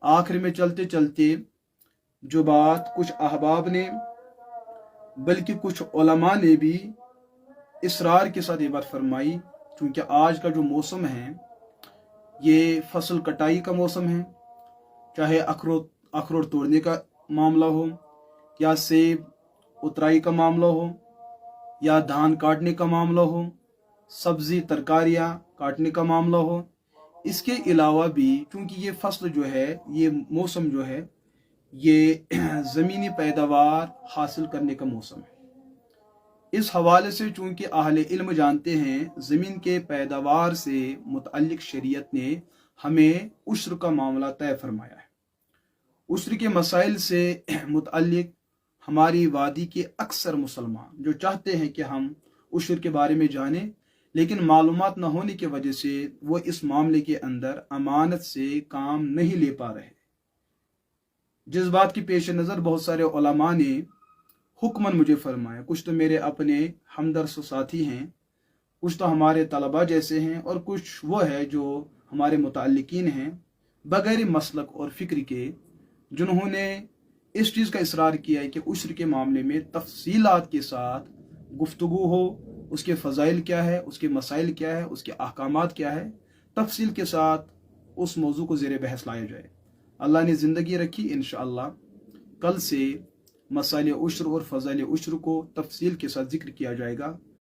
आखिर में चलते चलते जो बात कुछ अहबाब ने बल्कि कुछ उलमा ने भी इसरार के साथ ये बात फरमाई, क्योंकि आज का जो मौसम है ये फसल कटाई का मौसम है। चाहे अखरोट तोड़ने का मामला हो, या सेब उतराई का मामला हो, या धान काटने का मामला हो, सब्जी तरकारियाँ काटने का मामला हो। इसके अलावा भी चूँकि ये फसल जो है, ये मौसम जो है, ये ज़मीनी पैदावार हासिल करने का मौसम है। इस हवाले से चूँकि अहले इल्म जानते हैं ज़मीन के पैदावार से मुतअल्लिक़ शरीयत ने हमें उश्र का मामला तय फरमाया है। उश्र के मसाइल से मुतअल्लिक़ हमारी वादी के अक्सर मुसलमान जो चाहते हैं कि हम उश्र के बारे में जानें, लेकिन मालूमात न होने की वजह से वो इस मामले के अंदर अमानत से काम नहीं ले पा रहे, जिस बात की पेश नज़र बहुत सारे उलमा ने हुक्मन मुझे फरमाया। कुछ तो मेरे अपने हमदर्द साथी हैं, कुछ तो हमारे तलबा जैसे हैं, और कुछ वो है जो हमारे मुतअल्लिकीन हैं बगैर मसलक और फ़िक्र के, जिन्होंने इस चीज़ का इसरार किया है कि उश्र के मामले में तफसीलात के साथ गुफ्तगू हो, उसके फ़ज़ाइल क्या है, उसके मसाइल क्या है, उसके अहकामात क्या है, तफसील के साथ उस मौजू को ज़ेर बहस लाया जाए। अल्लाह ने ज़िंदगी रखी, इंशाअल्लाह कल से मसाइल उश्र और फ़ज़ाइल उश्र को तफसील के साथ ज़िक्र किया जाएगा।